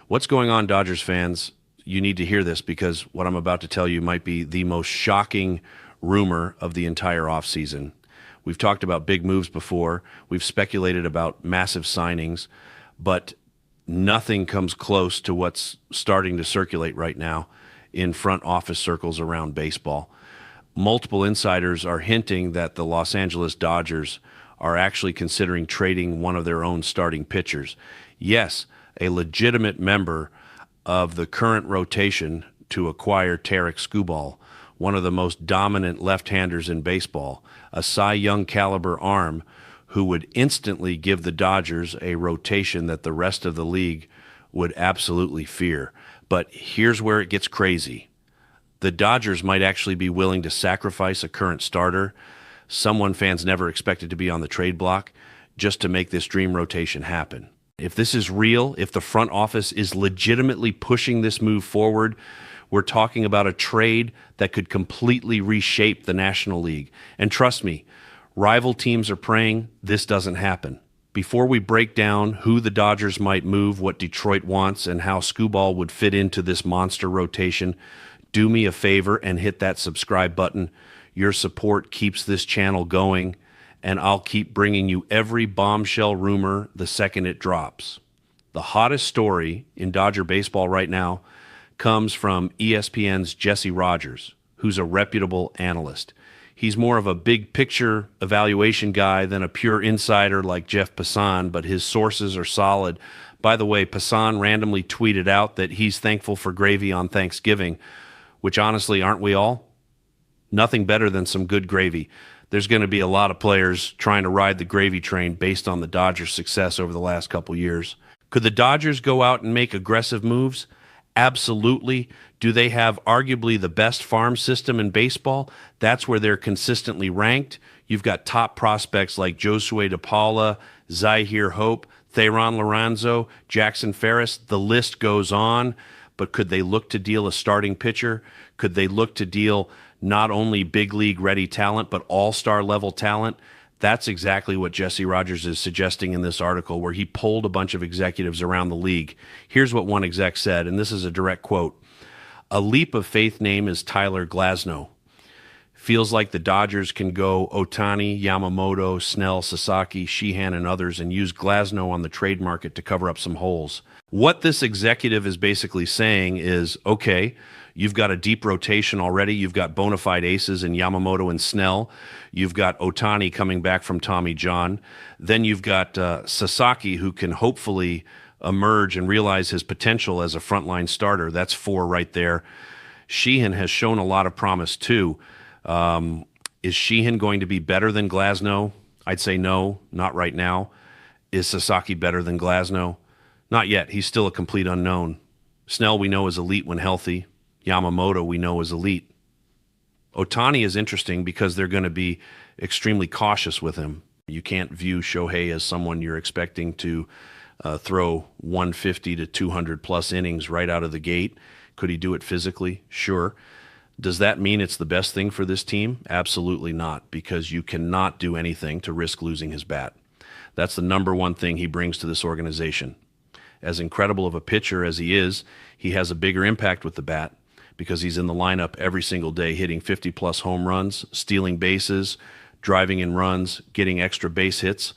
What's going on, Dodgers fans? You need to hear this because what I'm about to tell you might be the most shocking rumor of the entire offseason. We've talked about big moves before. We've speculated about massive signings, but nothing comes close to what's starting to circulate right now in front office circles around baseball. Multiple insiders are hinting that the Los Angeles Dodgers are actually considering trading one of their own starting pitchers. Yes, a legitimate member of the current rotation to acquire Tarik Skubal, one of the most dominant left-handers in baseball, a Cy Young caliber arm who would instantly give the Dodgers a rotation that the rest of the league would absolutely fear. But here's where it gets crazy. The Dodgers might actually be willing to sacrifice a current starter, someone fans never expected to be on the trade block, just to make this dream rotation happen. If this is real, if the front office is legitimately pushing this move forward, we're talking about a trade that could completely reshape the National League. And trust me, rival teams are praying this doesn't happen. Before we break down who the Dodgers might move, what Detroit wants, and how Skubal would fit into this monster rotation, do me a favor and hit that subscribe button. Your support keeps this channel going, and I'll keep bringing you every bombshell rumor the second it drops. The hottest story in Dodger baseball right now comes from ESPN's Jesse Rogers, who's a reputable analyst. He's more of a big picture evaluation guy than a pure insider like Jeff Passan, but his sources are solid. By the way, Passan randomly tweeted out that he's thankful for gravy on Thanksgiving, which honestly, aren't we all? Nothing better than some good gravy. There's going to be a lot of players trying to ride the gravy train based on the Dodgers' success over the last couple years. Could the Dodgers go out and make aggressive moves? Absolutely. Do they have arguably the best farm system in baseball? That's where they're consistently ranked. You've got top prospects like Josue DePaula, Zahir Hope, Theron Lorenzo, Jackson Ferris. The list goes on. But could they look to deal a starting pitcher? Could they look to deal not only big league ready talent, but all-star level talent? That's exactly what Jesse Rogers is suggesting in this article, where he polled a bunch of executives around the league. Here's what one exec said, and this is a direct quote. "A leap of faith name is Tyler Glasnow. Feels like the Dodgers can go Ohtani, Yamamoto, Snell, Sasaki, Sheehan, and others and use Glasnow on the trade market to cover up some holes." What this executive is basically saying is, okay, you've got a deep rotation already. You've got bona fide aces in Yamamoto and Snell. You've got Ohtani coming back from Tommy John. Then you've got Sasaki, who can hopefully emerge and realize his potential as a frontline starter. That's 4 right there. Sheehan has shown a lot of promise too. Is Sheehan going to be better than Glasnow? I'd say no, not right now. Is Sasaki better than Glasnow? Not yet. He's still a complete unknown. Snell we know is elite when healthy. Yamamoto we know is elite. Ohtani is interesting because they're going to be extremely cautious with him. You can't view Shohei as someone you're expecting to throw 150 to 200 plus innings right out of the gate. Could he do it physically? Sure. Does that mean it's the best thing for this team? Absolutely not, because you cannot do anything to risk losing his bat. That's the number one thing he brings to this organization. As incredible of a pitcher as he is, he has a bigger impact with the bat because he's in the lineup every single day hitting 50-plus home runs, stealing bases, driving in runs, getting extra base hits.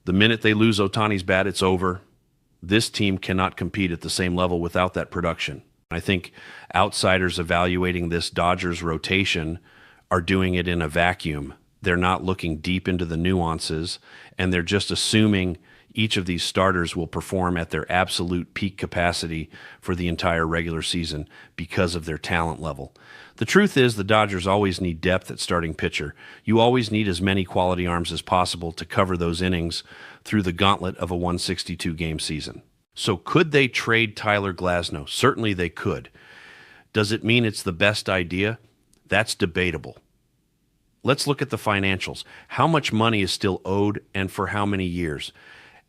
The minute they lose Ohtani's bat, it's over. This team cannot compete at the same level without that production. I think outsiders evaluating this Dodgers rotation are doing it in a vacuum. They're not looking deep into the nuances, and they're just assuming each of these starters will perform at their absolute peak capacity for the entire regular season because of their talent level. The truth is the Dodgers always need depth at starting pitcher. You always need as many quality arms as possible to cover those innings through the gauntlet of a 162-game season. So could they trade Tyler Glasnow? Certainly they could. Does it mean it's the best idea? That's debatable. Let's look at the financials. How much money is still owed and for how many years?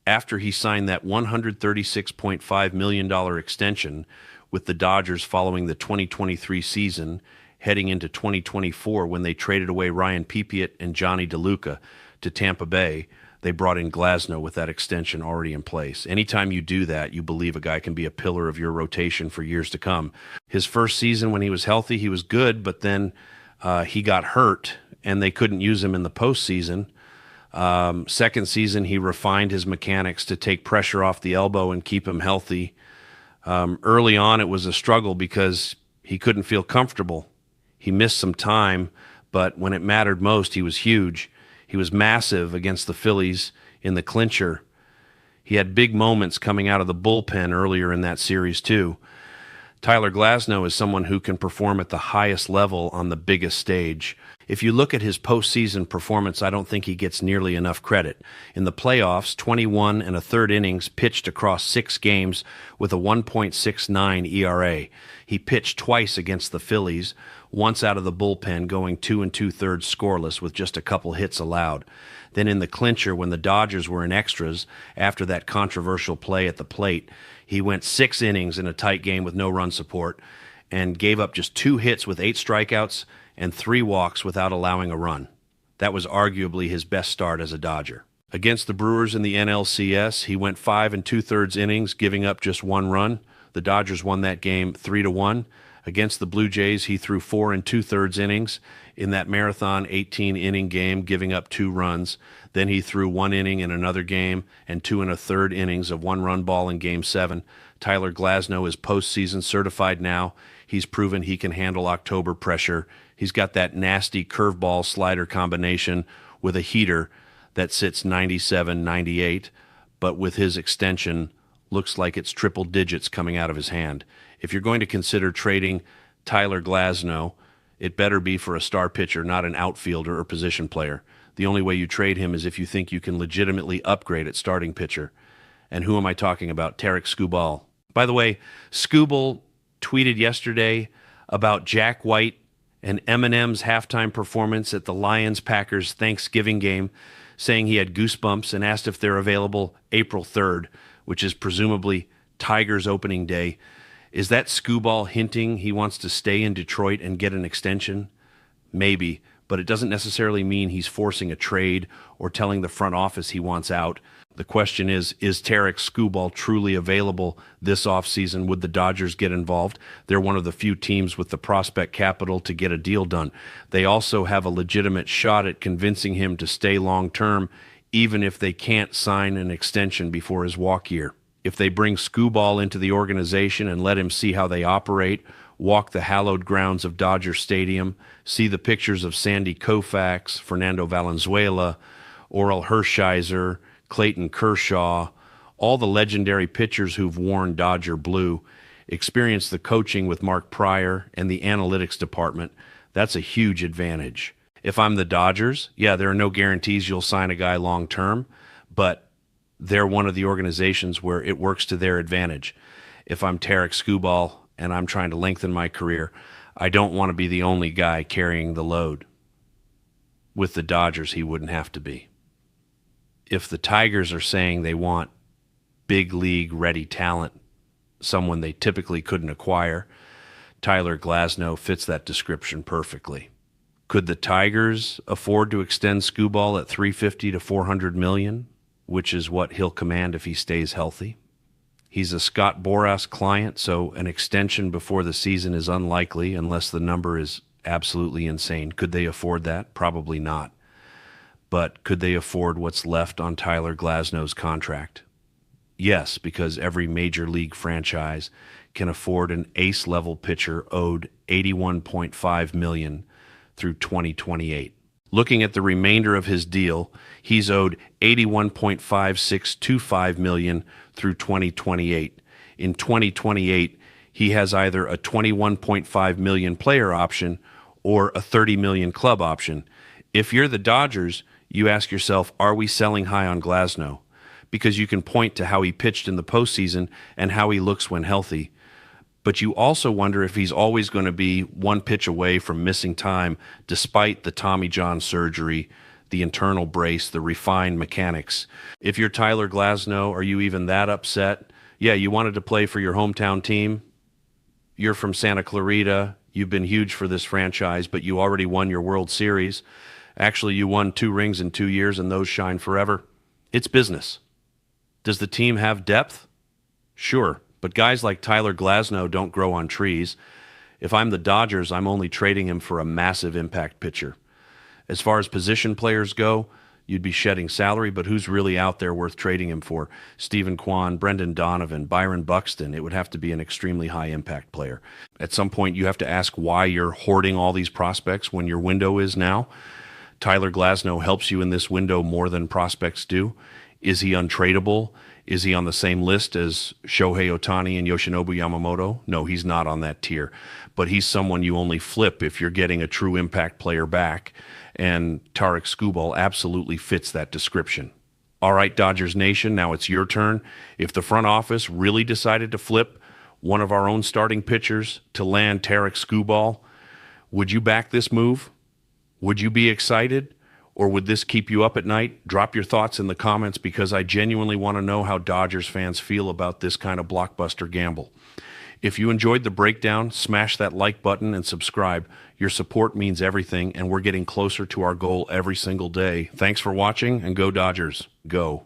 After he signed that $136.5 million extension with the Dodgers following the 2023 season, heading into 2024 when they traded away Ryan Pepiot and Johnny DeLuca to Tampa Bay, They brought in Glasnow with that extension already in place. Anytime you do that, you believe a guy can be a pillar of your rotation for years to come. His first season when he was healthy, he was good, but then he got hurt and they couldn't use him in the postseason. Second season, he refined his mechanics to take pressure off the elbow and keep him healthy. Early on, it was a struggle because he couldn't feel comfortable. He missed some time, but when it mattered most, he was huge. He was massive against the Phillies in the clincher. He had big moments coming out of the bullpen earlier in that series, too. Tyler Glasnow is someone who can perform at the highest level on the biggest stage. If you look at his postseason performance, I don't think he gets nearly enough credit. In the playoffs, 21 and a third innings pitched across 6 games with a 1.69 ERA. He pitched twice against the Phillies, once out of the bullpen going 2 2/3 scoreless with just a couple hits allowed. Then in the clincher, when the Dodgers were in extras after that controversial play at the plate, he went 6 innings in a tight game with no run support and gave up just 2 hits with 8 strikeouts and 3 walks without allowing a run. That was arguably his best start as a Dodger. Against the Brewers in the NLCS, he went 5 2/3 innings, giving up just 1 run. The Dodgers won that game 3-1. Against the Blue Jays, he threw 4 2/3 innings in that marathon 18-inning game, giving up 2 runs. Then he threw 1 inning in another game and 2 1/3 innings of 1-run ball in Game 7. Tyler Glasnow is postseason certified now. He's proven he can handle October pressure. He's got that nasty curveball slider combination with a heater that sits 97, 98, but with his extension, looks like it's triple digits coming out of his hand. If you're going to consider trading Tyler Glasnow, it better be for a star pitcher, not an outfielder or position player. The only way you trade him is if you think you can legitimately upgrade at starting pitcher. And who am I talking about? Tarik Skubal. By the way, Skubal tweeted yesterday about Jack White and Eminem's halftime performance at the Lions-Packers Thanksgiving game, saying he had goosebumps and asked if they're available April 3rd, which is presumably Tigers opening day. Is that Skubal hinting he wants to stay in Detroit and get an extension? Maybe, but it doesn't necessarily mean he's forcing a trade or telling the front office he wants out. The question is Tarik Skubal truly available this offseason? Would the Dodgers get involved? They're one of the few teams with the prospect capital to get a deal done. They also have a legitimate shot at convincing him to stay long-term, even if they can't sign an extension before his walk year. If they bring Skubal into the organization and let him see how they operate, walk the hallowed grounds of Dodger Stadium, see the pictures of Sandy Koufax, Fernando Valenzuela, Orel Hershiser, Clayton Kershaw, all the legendary pitchers who've worn Dodger blue, experience the coaching with Mark Prior and the analytics department, that's a huge advantage. If I'm the Dodgers, yeah, there are no guarantees you'll sign a guy long term, but they're one of the organizations where it works to their advantage. If I'm Tarik Skubal and I'm trying to lengthen my career, I don't want to be the only guy carrying the load. With the Dodgers, he wouldn't have to be. If the Tigers are saying they want big league ready talent, someone they typically couldn't acquire, Tyler Glasnow fits that description perfectly. Could the Tigers afford to extend Skubal at $350 to $400 million, which is what he'll command if he stays healthy? He's a Scott Boras client, so an extension before the season is unlikely unless the number is absolutely insane. Could they afford that? Probably not. But could they afford what's left on Tyler Glasnow's contract? Yes, because every major league franchise can afford an ace-level pitcher owed $81.5 million through 2028. Looking at the remainder of his deal, he's owed $81.5625 million through 2028. In 2028, he has either a $21.5 million player option or a $30 million club option. If you're the Dodgers, you ask yourself, are we selling high on Glasnow? Because you can point to how he pitched in the postseason and how he looks when healthy. But you also wonder if he's always going to be one pitch away from missing time despite the Tommy John surgery, the internal brace, the refined mechanics. If you're Tyler Glasnow, are you even that upset? Yeah, you wanted to play for your hometown team. You're from Santa Clarita. You've been huge for this franchise, but you already won your World Series. Actually, you won 2 rings in 2 years, and those shine forever. It's business. Does the team have depth? Sure, but guys like Tyler Glasnow don't grow on trees. If I'm the Dodgers, I'm only trading him for a massive impact pitcher. As far as position players go, you'd be shedding salary, but who's really out there worth trading him for? Stephen Kwan, Brendan Donovan, Byron Buxton. It would have to be an extremely high impact player. At some point, you have to ask why you're hoarding all these prospects when your window is now. Tyler Glasnow helps you in this window more than prospects do. Is he untradeable? Is he on the same list as Shohei Ohtani and Yoshinobu Yamamoto? No, he's not on that tier. But he's someone you only flip if you're getting a true impact player back. And Tarik Skubal absolutely fits that description. All right, Dodgers Nation, now it's your turn. If the front office really decided to flip one of our own starting pitchers to land Tarik Skubal, would you back this move? Would you be excited? Or would this keep you up at night? Drop your thoughts in the comments because I genuinely want to know how Dodgers fans feel about this kind of blockbuster gamble. If you enjoyed the breakdown, smash that like button and subscribe. Your support means everything, and we're getting closer to our goal every single day. Thanks for watching, and go Dodgers. Go.